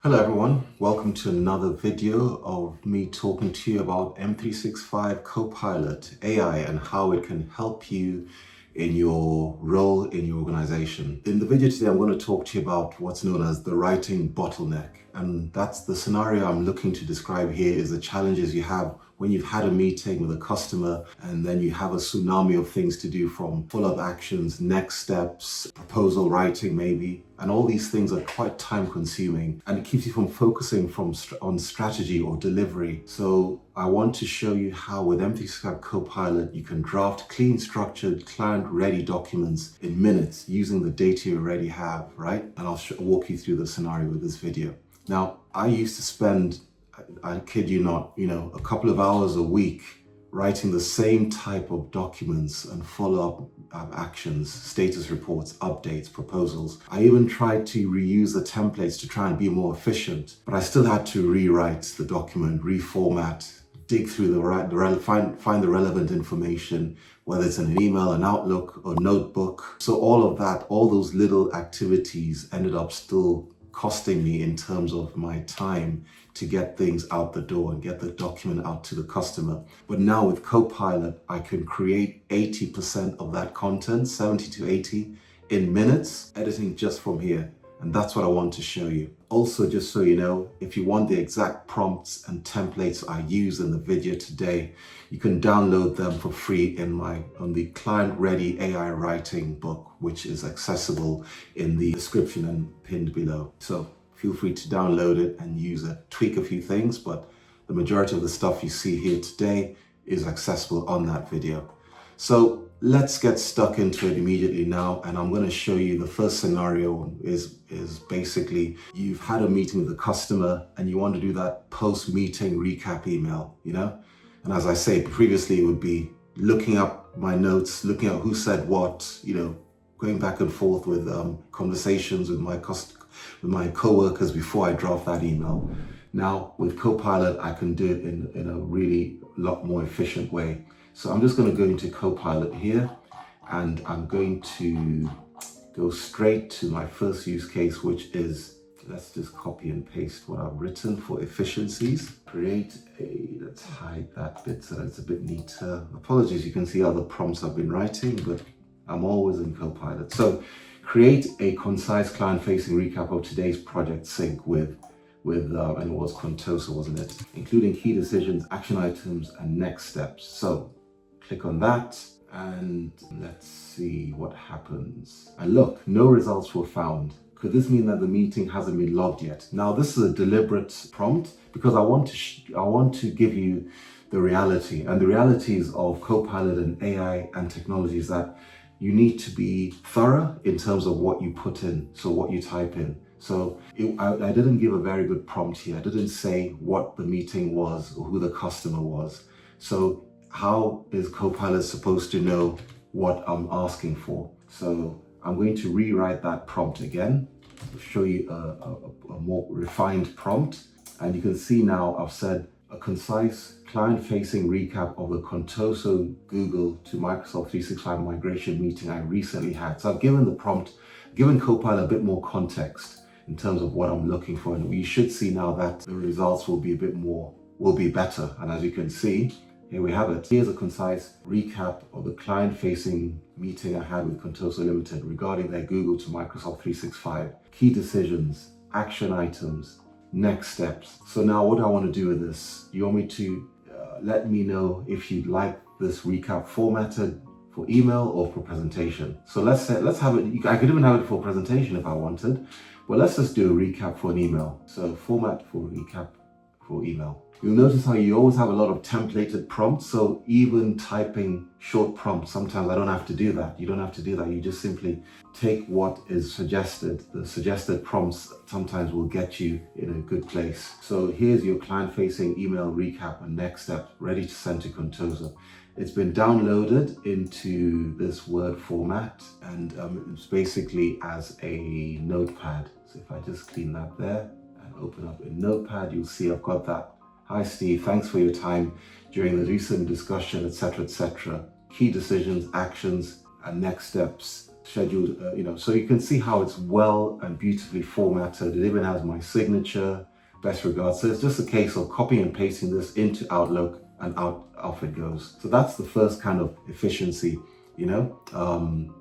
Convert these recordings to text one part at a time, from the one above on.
Hello everyone, welcome to another video of me talking to you about M365 Copilot AI and how it can help you in your role in your organization. In the video today, I'm going to talk to you about what's known as the writing bottleneck. And that's the scenario I'm looking to describe here is the challenges you have when you've had a meeting with a customer and then you have a tsunami of things to do, from follow-up actions, next steps, proposal writing maybe. And all these things are quite time consuming and it keeps you from focusing on strategy or delivery. So I want to show you how with M365 Copilot, you can draft clean, structured, client-ready documents in minutes using the data you already have, right? And I'll walk you through the scenario with this video. Now, I used to spend, I kid you not, a couple of hours a week writing the same type of documents and follow-up actions, status reports, updates, proposals. I even tried to reuse the templates to try and be more efficient, but I still had to rewrite the document, reformat, dig through find the relevant information, whether it's in an email, an Outlook, or notebook. So all of that, all those little activities ended up still costing me in terms of my time to get things out the door and get the document out to the customer. But now with Copilot, I can create 80% of that content, 70 to 80 in minutes, editing just from here. And that's what I want to show you. Also, just so you know, if you want the exact prompts and templates I use in the video today, you can download them for free on the Client Ready AI Writing book, which is accessible in the description and pinned below. So feel free to download it and use it. Tweak a few things, but the majority of the stuff you see here today is accessible on that video. So let's get stuck into it immediately now, and I'm going to show you the first scenario is basically you've had a meeting with a customer and you want to do that post-meeting recap email, And as I say, previously it would be looking up my notes, looking at who said what, going back and forth with conversations with my co-workers before I draft that email. Now with Copilot, I can do it in a really lot more efficient way. So I'm just going to go into Copilot here and I'm going to go straight to my first use case, which is, let's just copy and paste what I've written for efficiencies. Let's hide that bit so it's a bit neater. Apologies, you can see other prompts I've been writing, but I'm always in Copilot. So create a concise client-facing recap of today's project sync with and it was Contoso, wasn't it? Including key decisions, action items, and next steps. So click on that and let's see what happens. And look, no results were found. Could this mean that the meeting hasn't been logged yet? Now, this is a deliberate prompt because I want to give you the reality. And the realities of Copilot and AI and technology is that you need to be thorough in terms of what you put in, so what you type in. So I didn't give a very good prompt here. I didn't say what the meeting was or who the customer was. So how is Copilot supposed to know what I'm asking for? So I'm going to rewrite that prompt again. I'll show you a more refined prompt. And you can see now I've said a concise client-facing recap of the Contoso Google to Microsoft 365 migration meeting I recently had. So I've given Copilot a bit more context in terms of what I'm looking for. And you should see now that the results will be better. And as you can see, here we have it. Here's a concise recap of the client-facing meeting I had with Contoso Limited regarding their Google to Microsoft 365. Key decisions, action items, next steps. So now what do I want to do with this? You want me to let me know if you'd like this recap formatted for email or for presentation. So let's have it. I could even have it for presentation if I wanted, but let's just do a recap for an email. So format for recap for email. You'll notice how you always have a lot of templated prompts. So even typing short prompts, sometimes I don't have to do that. You don't have to do that. You just simply take what is suggested. The suggested prompts sometimes will get you in a good place. So here's your client-facing email recap and next step ready to send to Contoso. It's been downloaded into this Word format and it's basically as a notepad. So if I just clean that there and open up a notepad, you'll see I've got that. Hi Steve, thanks for your time during the recent discussion, etc., etc. Key decisions, actions, and next steps scheduled, so you can see how it's well and beautifully formatted. It even has my signature, best regards. So it's just a case of copying and pasting this into Outlook, and off it goes. So that's the first kind of efficiency,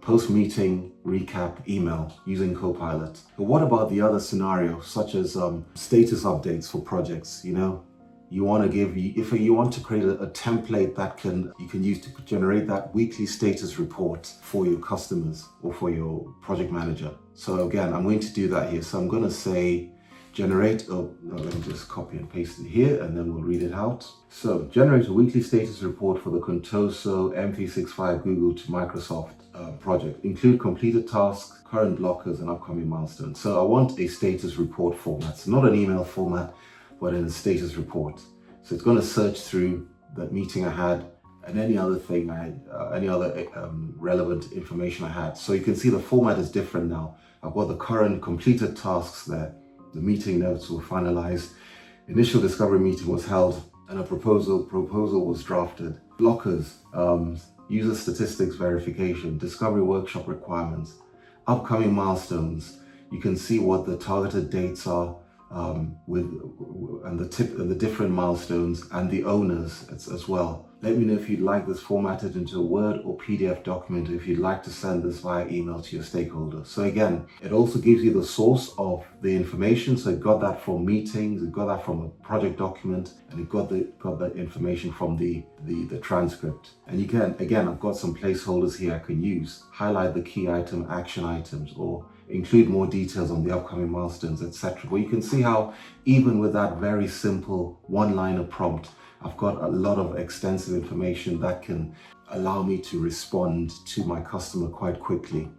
post-meeting recap email using Copilot. But what about the other scenarios, such as status updates for projects? You want to if you want to create a template that you can use to generate that weekly status report for your customers or for your project manager. So again, I'm going to do that here. So I'm going to say generate, let me just copy and paste it here, and then we'll read it out. So generate a weekly status report for the Contoso M365 Google to Microsoft project. Include completed tasks, current blockers, and upcoming milestones. So I want a status report format. So not an email format, but in a status report. So it's going to search through that meeting I had and any other thing any other relevant information I had. So you can see the format is different now. I've got the current completed tasks there. The meeting notes were finalized. Initial discovery meeting was held, and a proposal was drafted. Blockers, user statistics verification, discovery workshop requirements, upcoming milestones. You can see what the targeted dates are, and the different milestones and the owners as well. Let me know if you'd like this formatted into a Word or PDF document, if you'd like to send this via email to your stakeholders. So again, it also gives you the source of the information. So it got that from meetings, it got that from a project document, and it got that information from the transcript. And you can, again, I've got some placeholders here I can use. Highlight the key item, action items, or include more details on the upcoming milestones, etc. But you can see how even with that very simple one-liner prompt, I've got a lot of extensive information that can allow me to respond to my customer quite quickly.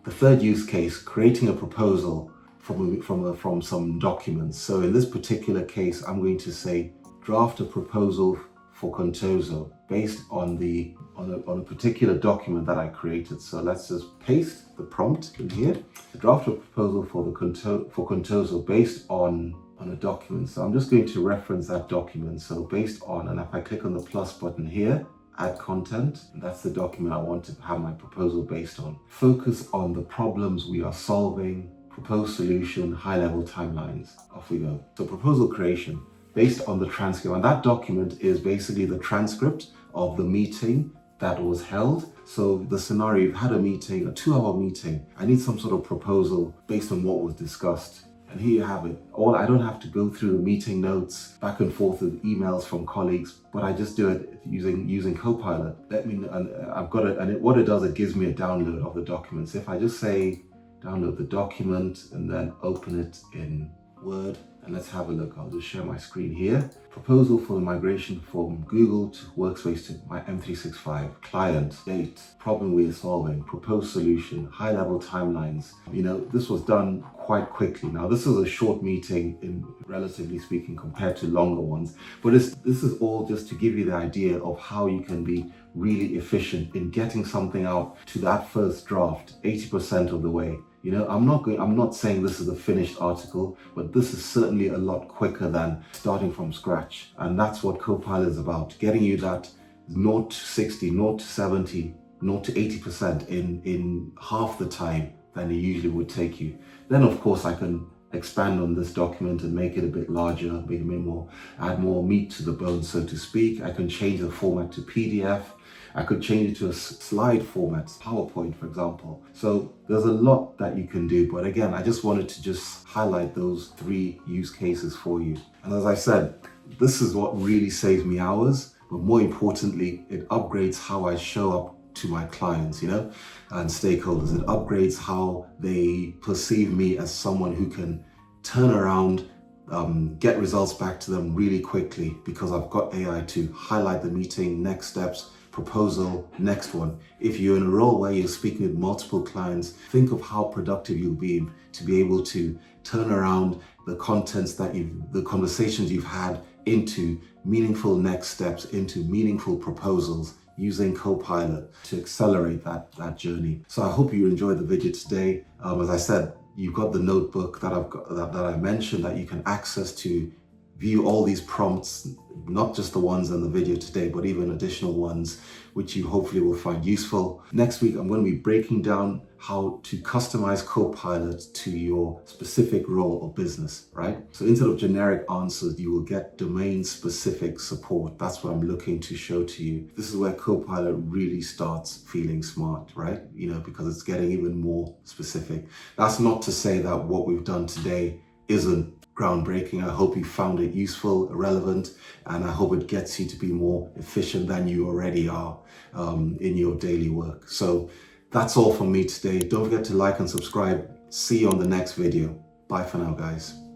The third use case, creating a proposal from some documents. So in this particular case, I'm going to say draft a proposal for Contoso based on a particular document that I created. So let's just paste the prompt in here. Draft a proposal for Contoso based on a document. So I'm just going to reference that document. So based on, and if I click on the plus button here, add content, and that's the document I want to have my proposal based on. Focus on the problems we are solving, propose solution, high-level timelines. Off we go. So proposal creation based on the transcript, and that document is basically the transcript of the meeting that was held. So the scenario, you've had a meeting, a 2-hour meeting. I need some sort of proposal based on what was discussed. And here you have it. I don't have to go through the meeting notes back and forth with emails from colleagues, but I just do it using Copilot. I've got it, and what it does, it gives me a download of the documents. If I just say download the document and then open it in Word, and let's have a look. I'll just share my screen here. Proposal for the migration from Google to Workspace to my M365. Client, date, problem we are solving, proposed solution, high-level timelines. This was done quite quickly. Now, this is a short meeting, relatively speaking, compared to longer ones. But this is all just to give you the idea of how you can be really efficient in getting something out to that first draft, 80% of the way. I'm not saying this is a finished article, but this is certainly a lot quicker than starting from scratch. And that's what Copilot is about, getting you that 0 to 60, 0 to 70, 0 to 80% in half the time than it usually would take you. Then of course I can expand on this document and make it a bit larger, make it more, add more meat to the bone, so to speak. I can change the format to PDF. I could change it to a slide format, PowerPoint, for example. So there's a lot that you can do. But again, I just wanted to just highlight those 3 use cases for you. And as I said, this is what really saves me hours. But more importantly, it upgrades how I show up to my clients, and stakeholders. It upgrades how they perceive me as someone who can turn around, get results back to them really quickly, because I've got AI to highlight the meeting, next steps, proposal, next one. If you're in a role where you're speaking with multiple clients, think of how productive you'll be to be able to turn around the the conversations you've had into meaningful next steps, into meaningful proposals using Copilot to accelerate that journey. So I hope you enjoyed the video today. As I said, you've got the notebook that I mentioned that you can access to view all these prompts, not just the ones in the video today, but even additional ones, which you hopefully will find useful. Next week, I'm going to be breaking down how to customize Copilot to your specific role or business, right? So instead of generic answers, you will get domain-specific support. That's what I'm looking to show to you. This is where Copilot really starts feeling smart, right? Because it's getting even more specific. That's not to say that what we've done today isn't groundbreaking. I hope you found it useful, relevant, and I hope it gets you to be more efficient than you already are in your daily work. So that's all from me today. Don't forget to like and subscribe. See you on the next video. Bye for now, guys.